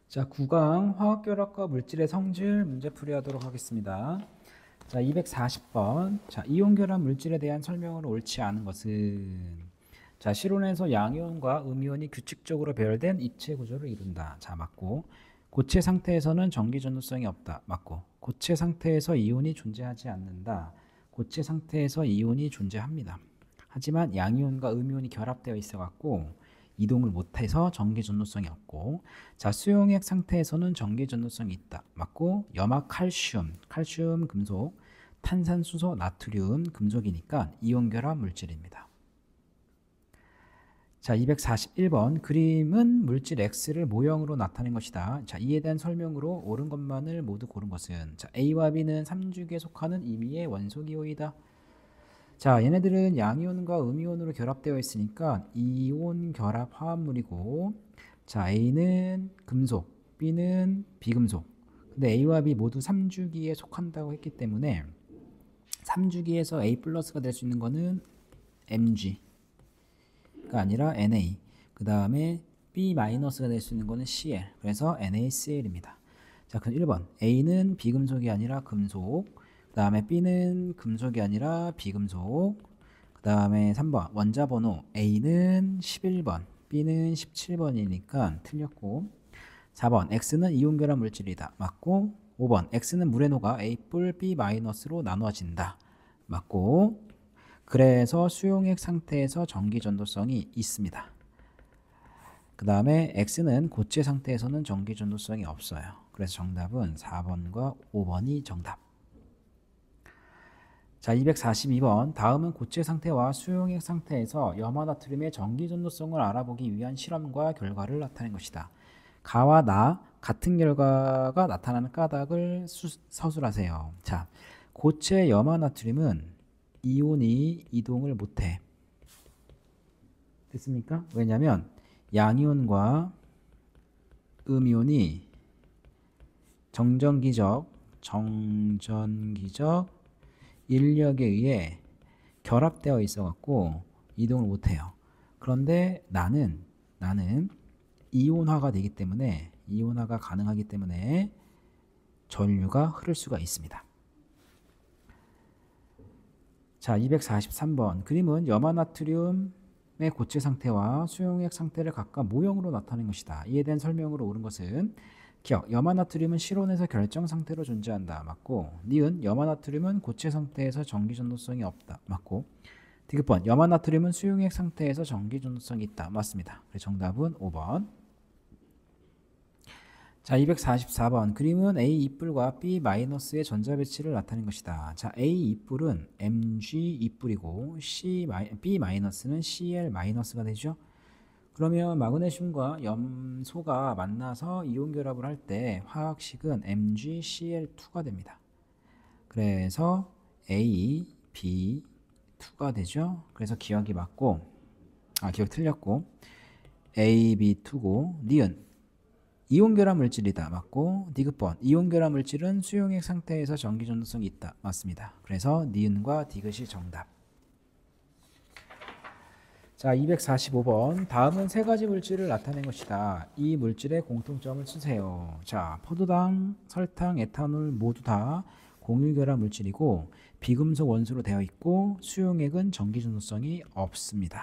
자, 9강 화학결합과 물질의 성질 문제풀이 하도록 하겠습니다. 자, 240번. 자, 이온결합 물질에 대한 설명으로 옳지 않은 것은 자, 실온에서 양이온과 음이온이 규칙적으로 배열된 입체 구조를 이룬다. 자, 맞고. 고체 상태에서는 전기 전도성이 없다. 맞고. 고체 상태에서 이온이 존재하지 않는다. 고체 상태에서 이온이 존재합니다. 하지만 양이온과 음이온이 결합되어 있어 갖고 이동을 못해서 전기 전도성이 없고, 자, 수용액 상태에서는 전기 전도성이 있다. 맞고. 염화 칼슘 금속, 탄산수소 나트륨 금속이니까 이온 결합 물질입니다. 자, 241번. 그림은 물질 X를 모형으로 나타낸 것이다. 자, 이에 대한 설명으로 옳은 것만을 모두 고른 것은 자, A와 B는 3주기에 속하는 임의의 원소기호이다. 자, 얘네들은 양이온과 음이온으로 결합되어 있으니까 이온 결합 화합물이고, 자, A는 금속, B는 비금속. 근데 A와 B 모두 3주기에 속한다고 했기 때문에 3주기에서 A 플러스가 될 수 있는 거는 Mg가 아니라 Na. 그 다음에 B 마이너스가 될 수 있는 거는 Cl. 그래서 NaCl입니다. 자, 그럼 1번. A는 비금속이 아니라 금속. 그 다음에 B는 금속이 아니라 비금속. 그 다음에 3번. 원자 번호 A는 11번, B는 17번이니까 틀렸고. 4번. X는 이온결합 물질이다. 맞고. 5번. X는 물에 녹아 A뿔 B-로 나눠진다. 맞고. 그래서 수용액 상태에서 전기 전도성이 있습니다. 그 다음에 X는 고체 상태에서는 전기 전도성이 없어요. 그래서 정답은 4번과 5번이 정답. 자, 242번. 다음은 고체 상태와 수용액 상태에서 염화나트륨의 전기 전도성을 알아보기 위한 실험과 결과를 나타낸 것이다. 가와 나 같은 결과가 나타나는 까닭을 서술하세요. 자, 고체 염화나트륨은 이온이 이동을 못해. 됐습니까? 왜냐하면 양이온과 음이온이 정전기적 인력에 의해 결합되어 있어 갖고 이동을 못해요. 그런데 나는 이온화가 되기 때문에, 이온화가 가능하기 때문에 전류가 흐를 수가 있습니다. 자, 243번. 그림은 염화나트륨의 고체 상태와 수용액 상태를 각각 모형으로 나타낸 것이다. 이에 대한 설명으로 옳은 것은 기억. 염화나트륨은 실온에서 결정 상태로 존재한다. 맞고. 니은. 염화나트륨은 고체 상태에서 전기 전도성이 없다. 맞고. 디귿번. 염화나트륨은 수용액 상태에서 전기 전도성이 있다. 맞습니다. 그래서 정답은 5번. 자, 244번. 그림은 A 이뿔과 B 마이너스의 전자 배치를 나타낸 것이다. 자, A 이뿔은 Mg 이뿔이고 B 마이너스는 Cl 마이너스가 되죠. 그러면 마그네슘과 염소가 만나서 이온 결합을 할 때 화학식은 MgCl2가 됩니다. 그래서 AB2가 되죠. 그래서 기억이 맞고, 기억 틀렸고, AB2고, 니은 이온 결합 물질이다. 맞고. 디귿번. 이온 결합 물질은 수용액 상태에서 전기 전도성이 있다. 맞습니다. 그래서 니은과 디귿이 정답. 자, 245번. 다음은 세 가지 물질을 나타낸 것이다. 이 물질의 공통점을 쓰세요. 자, 포도당, 설탕, 에탄올 모두 다 공유결합 물질이고 비금속 원소로 되어 있고 수용액은 전기 전도성이 없습니다.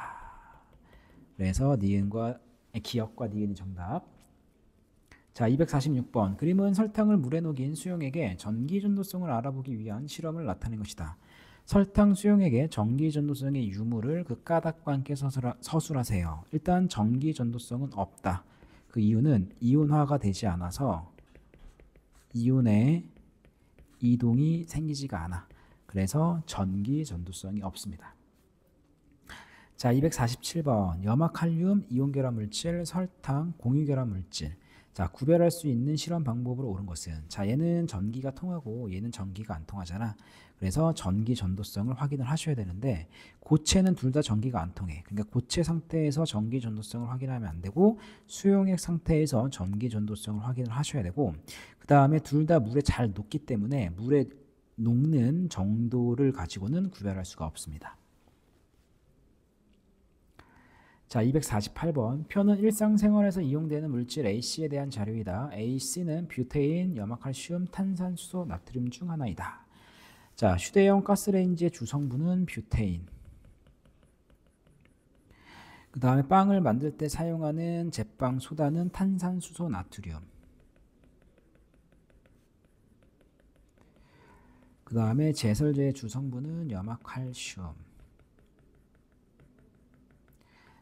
그래서 기억과 니은이 정답. 자, 246번. 그림은 설탕을 물에 녹인 수용액의 전기 전도성을 알아보기 위한 실험을 나타낸 것이다. 설탕 수용액의 전기 전도성의 유무를 그 까닭과 함께 서술하세요. 일단 전기 전도성은 없다. 그 이유는 이온화가 되지 않아서 이온의 이동이 생기지가 않아. 그래서 전기 전도성이 없습니다. 자, 247번. 염화칼륨, 이온결합 물질, 설탕, 공유결합 물질. 자, 구별할 수 있는 실험 방법으로 옳은 것은 자, 얘는 전기가 통하고 얘는 전기가 안 통하잖아. 그래서 전기 전도성을 확인을 하셔야 되는데 고체는 둘 다 전기가 안 통해. 그러니까 고체 상태에서 전기 전도성을 확인하면 안 되고 수용액 상태에서 전기 전도성을 확인을 하셔야 되고, 그 다음에 둘 다 물에 잘 녹기 때문에 물에 녹는 정도를 가지고는 구별할 수가 없습니다. 자, 248번. 표는 일상생활에서 이용되는 물질 AC에 대한 자료이다. AC는 뷰테인, 염화칼슘, 탄산수소, 나트륨 중 하나이다. 자, 휴대용 가스레인지의 주성분은 뷰테인. 그 다음에 빵을 만들 때 사용하는 제빵 소다는 탄산수소, 나트륨. 그 다음에 제설제의 주성분은 염화칼슘.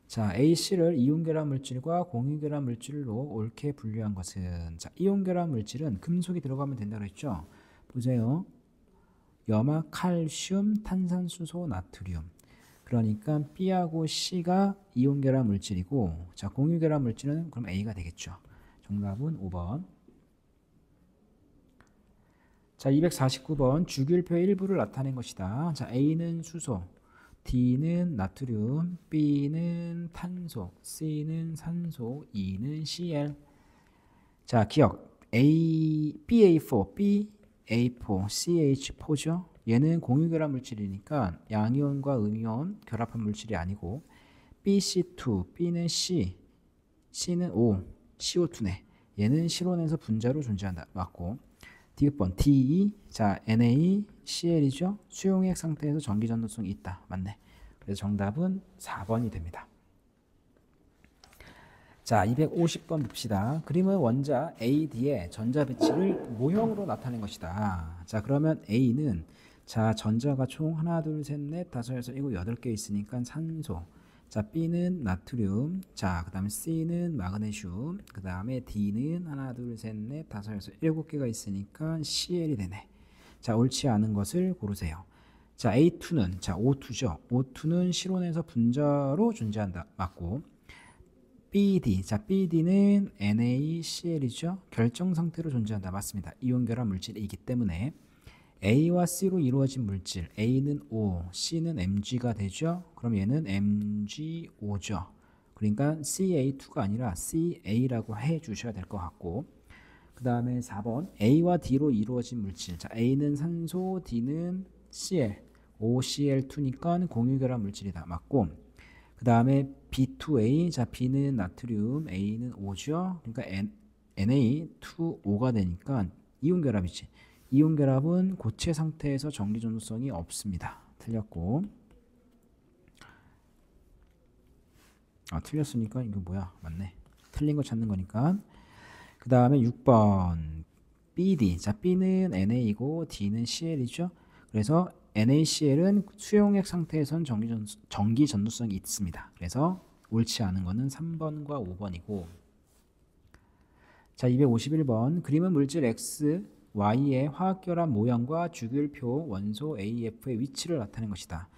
자, AC를 이온결합 물질과 공유결합 물질로 옳게 분류한 것은, 자, 이온결합 물질은 금속이 들어가면 된다고 했죠. 보세요. 염화칼슘, 탄산수소, 나트륨. 그러니까 B하고 C가 이온결합 물질이고, 자, 공유결합 물질은 그럼 A가 되겠죠. 정답은 5번. 자, 249번. 주기율표의 일부를 나타낸 것이다. 자, A는 수소, D는 나트륨, B는 탄소, C는 산소, E는 Cl. 자, 기억. BA4, BA4, CH4죠. 얘는 공유결합 물질이니까 양이온과 음이온 결합한 물질이 아니고, BC2, B는 C, C는 O, CO2네. 얘는 실온에서 분자로 존재한다. 맞고. D번 DE, 자, Na, Cl이죠. 수용액 상태에서 전기 전도성이 있다. 맞네. 그래서 정답은 4번이 됩니다. 자, 250번 봅시다. 그림은 원자 AD의 전자 배치를 모형으로 나타낸 것이다. 자, 그러면 A는, 자, 전자가 총 하나, 둘, 셋, 넷, 다섯, 여섯, 일곱, 8개 있으니까 산소. 자, B는 나트륨. 자, 그 다음에 C는 마그네슘. 그 다음에 D는 하나, 둘, 셋, 넷, 다섯, 여섯, 7개가 있으니까 Cl이 되네. 자, 옳지 않은 것을 고르세요. 자, A2는, 자, O2죠. O2는 실온에서 분자로 존재한다. 맞고. BD, 자, BD는 NaCl이죠. 결정 상태로 존재한다. 맞습니다. 이온 결합 물질이기 때문에 A와 C로 이루어진 물질, A는 O, C는 Mg가 되죠. 그럼 얘는 MgO죠. 그러니까 CA2가 아니라 CA라고 해주셔야 될 것 같고, 그 다음에 4번 A와 D로 이루어진 물질, 자, A는 산소, D는 Cl, OCl2니까 공유결합 물질이다. 맞고, 그 다음에 B2A, 자, B는 나트륨, A는 O죠. 그러니까 Na2O가 되니까 이온결합이지. 이온결합은 고체 상태에서 전기 전도성이 없습니다. 틀렸고. 아, 틀렸으니까 이거 뭐야? 맞네. 틀린 거 찾는 거니까. 그 다음에 6번 BD, 자, B는 NA이고 D는 CL이죠. 그래서 NaCl은 수용액 상태에선 전기 전도성이 있습니다. 그래서 옳지 않은 거는 3번과 5번이고. 자, 251번 그림은 물질 X, Y의 화학결합 모형과 주기율표 원소 AF의 위치를 나타낸 것이다.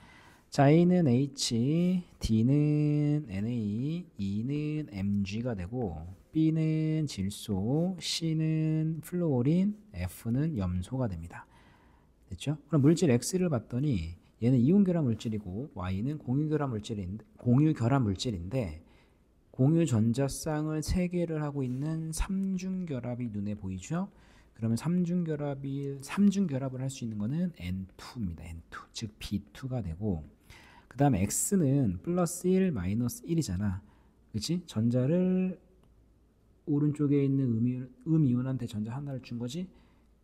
자, A는 H, D는 Na, E는 Mg가 되고, B는 질소, C는 플루오린, F는 염소가 됩니다. 됐죠? 그럼 물질 X를 봤더니 얘는 이온결합 물질이고 Y는 공유결합 물질인데 공유 전자쌍을 3개를 하고 있는 삼중결합이 눈에 보이죠? 그러면 삼중결합을 할 수 있는 거는 N2입니다. N2. 즉 B2가 되고, 그 다음에 X는 플러스 1, 마이너스 1이잖아. 그치? 전자를 오른쪽에 있는 음이온한테 전자 하나를 준 거지?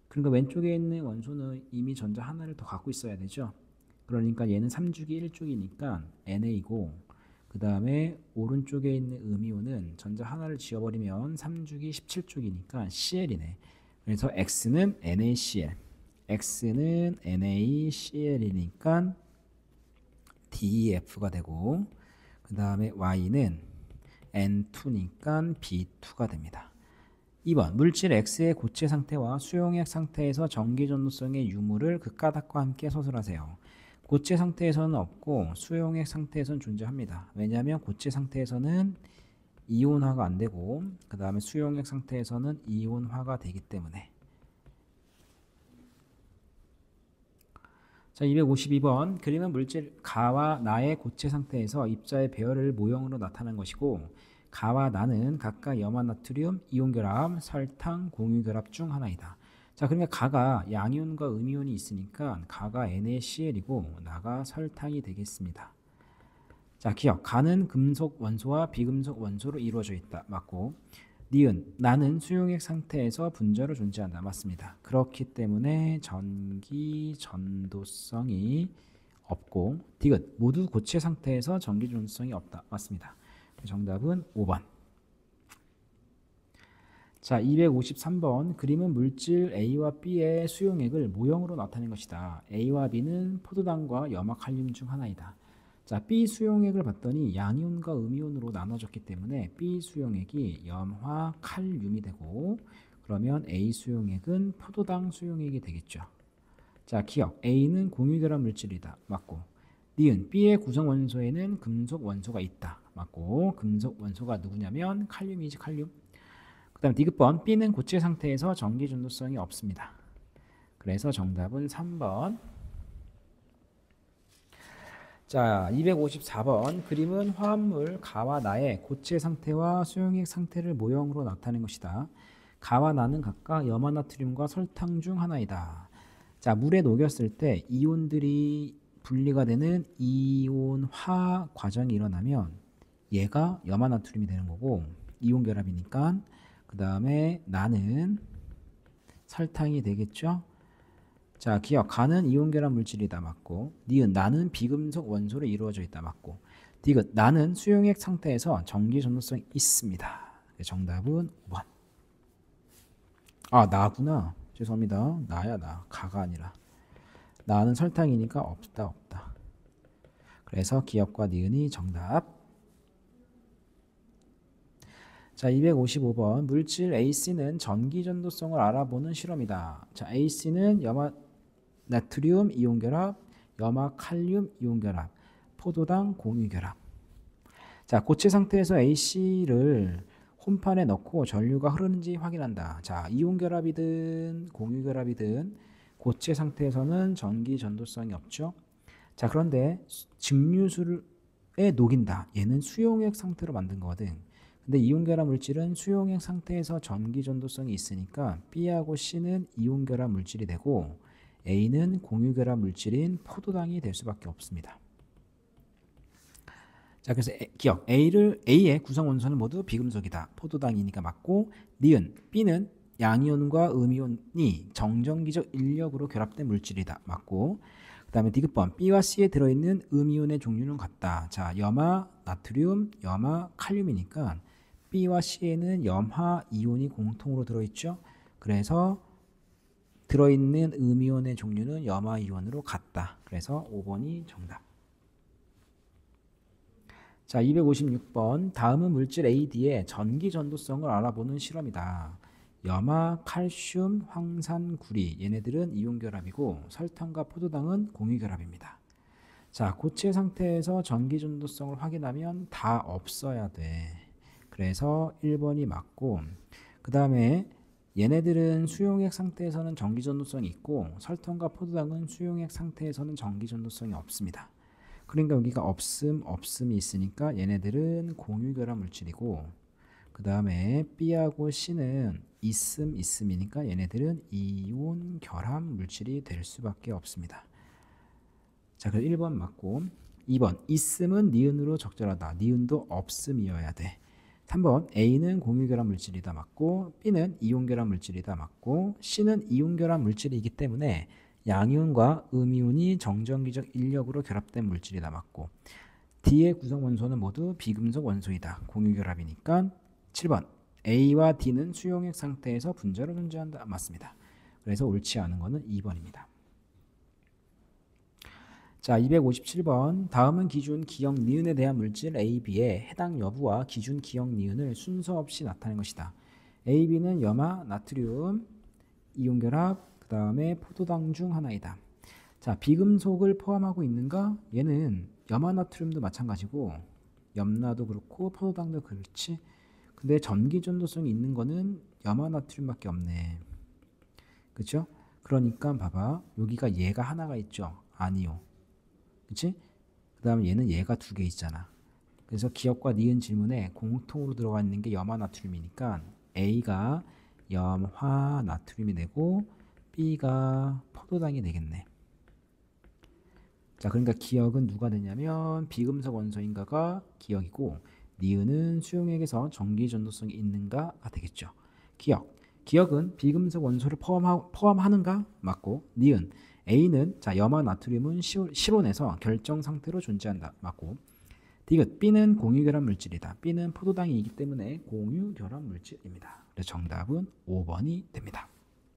그러니까 왼쪽에 있는 원소는 이미 전자 하나를 더 갖고 있어야 되죠. 그러니까 얘는 3주기 1쪽이니까 NA고, 그 다음에 오른쪽에 있는 음이온은 전자 하나를 지워버리면 3주기 17쪽이니까 CL이네. 그래서 X는 NaCl, X는 NaCl이니까 DEF가 되고, 그 다음에 Y는 N2니까 B2가 됩니다. 2번 물질 X의 고체 상태와 수용액 상태에서 전기 전도성의 유무를 그 까닭과 함께 서술하세요. 고체 상태에서는 없고 수용액 상태에서는 존재합니다. 왜냐하면 고체 상태에서는 이온화가 안 되고, 그 다음에 수용액 상태에서는 이온화가 되기 때문에. 자, 252번 그림은 물질 가와 나의 고체 상태에서 입자의 배열을 모형으로 나타낸 것이고, 가와 나는 각각 염화나트륨, 이온결합, 설탕, 공유결합 중 하나이다. 자, 그러니까 가가 양이온과 음이온이 있으니까 가가 NaCl이고 나가 설탕이 되겠습니다. 자, 기억. 가는 금속 원소와 비금속 원소로 이루어져 있다. 맞고. 니은. 나는 수용액 상태에서 분자로 존재한다. 맞습니다. 그렇기 때문에 전기 전도성이 없고. 디귿. 모두 고체 상태에서 전기 전도성이 없다. 맞습니다. 정답은 5번. 자, 253번. 그림은 물질 A와 B의 수용액을 모형으로 나타낸 것이다. A와 B는 포도당과 염화칼륨 중 하나이다. 자, B 수용액을 봤더니 양이온과 음이온으로 나눠졌기 때문에 B 수용액이 염화칼륨이 되고, 그러면 A 수용액은 포도당 수용액이 되겠죠. 자, 기억. A는 공유결합 물질이다. 맞고. 니은. B의 구성 원소에는 금속 원소가 있다. 맞고. 금속 원소가 누구냐면 칼륨이지, 칼륨. 그 다음에 디귿번. B는 고체 상태에서 전기 전도성이 없습니다. 그래서 정답은 3번. 자, 254번. 그림은 화합물 가와 나의 고체 상태와 수용액 상태를 모형으로 나타낸 것이다. 가와 나는 각각 염화나트륨과 설탕 중 하나이다. 자, 물에 녹였을 때 이온들이 분리가 되는 이온화 과정이 일어나면 얘가 염화나트륨이 되는 거고, 이온 결합이니까. 그 다음에 나는 설탕이 되겠죠. 자, 기억. 가는 이온 결합 물질이다. 맞고. 니은. 나는 비금속 원소로 이루어져 있다. 맞고. 디귿. 나는 수용액 상태에서 전기 전도성이 있습니다. 정답은 5번. 아, 나구나. 죄송합니다. 나야, 나. 가가 아니라. 나는 설탕이니까 없다, 없다. 그래서 기억과 니은이 정답. 자, 255번. 물질 AC는 전기 전도성을 알아보는 실험이다. 자, AC는 염화 나트륨 이온 결합, 염화 칼륨 이온 결합, 포도당 공유 결합. 자, 고체 상태에서 AC를 혼판에 넣고 전류가 흐르는지 확인한다. 자, 이온 결합이든 공유 결합이든 고체 상태에서는 전기 전도성이 없죠. 자, 그런데 증류수에 녹인다. 얘는 수용액 상태로 만든 거거든. 근데 이온 결합 물질은 수용액 상태에서 전기 전도성이 있으니까 B하고 C는 이온 결합 물질이 되고, A는 공유 결합 물질인 포도당이 될 수밖에 없습니다. 자, 그래서 기억. A의 구성 원소는 모두 비금속이다. 포도당이니까 맞고. 니은. B는 양이온과 음이온이 정전기적 인력으로 결합된 물질이다. 맞고. 그 다음에 디귿번. B와 C에 들어있는 음이온의 종류는 같다. 자, 염화 나트륨, 염화 칼륨이니까 B와 C에는 염화 이온이 공통으로 들어있죠. 그래서 들어있는 음이온의 종류는 염화 이온으로 같다. 그래서 5번이 정답. 자, 256번. 다음은 물질 AD의 전기 전도성을 알아보는 실험이다. 염화, 칼슘, 황산, 구리. 얘네들은 이온 결합이고, 설탕과 포도당은 공유 결합입니다. 자, 고체 상태에서 전기 전도성을 확인하면 다 없어야 돼. 그래서 1번이 맞고, 그 다음에 얘네들은 수용액 상태에서는 전기 전도성이 있고, 설탕과 포도당은 수용액 상태에서는 전기 전도성이 없습니다. 그러니까 여기가 없음이 있으니까 얘네들은 공유 결합 물질이고, 그 다음에 B하고 C는 있음이니까 얘네들은 이온 결합 물질이 될 수밖에 없습니다. 자, 그래서 1번 맞고. 2번. 있음은 니은으로 적절하다. 니은도 없음이어야 돼. 3번. A는 공유 결합 물질이다. 맞고. B는 이온 결합 물질이다. 맞고. C는 이온 결합 물질이기 때문에 양이온과 음이온이 정전기적 인력으로 결합된 물질이다. 맞고. D의 구성 원소는 모두 비금속 원소이다. 공유 결합이니까 7번. A와 D는 수용액 상태에서 분자로 존재한다. 맞습니다. 그래서 옳지 않은 거는 2번입니다. 자, 257번. 다음은 기준 기억 니은에 대한 물질 A, B의 해당 여부와 기준 기억 니은을 순서 없이 나타낸 것이다. A, B는 염화, 나트륨, 이온 결합, 그 다음에 포도당 중 하나이다. 자, 비금속을 포함하고 있는가? 얘는 염화 나트륨도 마찬가지고, 염나도 그렇고 포도당도 그렇지. 근데 전기 전도성이 있는 거는 염화 나트륨밖에 없네. 그렇죠? 그러니까 봐봐. 여기가 얘가 하나가 있죠. 아니요. 그치? 그 다음에 얘는 얘가 두 개 있잖아. 그래서 기억과 니은 질문에 공통으로 들어가 있는 게 염화 나트륨이니까 A가 염화 나트륨이 되고 B가 포도당이 되겠네. 자, 그러니까 기억은 누가 되냐면 비금속 원소인가가 기억이고 니은은 수용액에서 전기 전도성이 있는가가 되겠죠. 기억은 비금속 원소를 포함하는가? 맞고 니은 A는 자 염화 나트륨은 실온에서 결정 상태로 존재한다. 맞고 디귿 B는 공유결합 물질이다. B는 포도당이기 때문에 공유결합 물질입니다. 그래서 정답은 5번이 됩니다.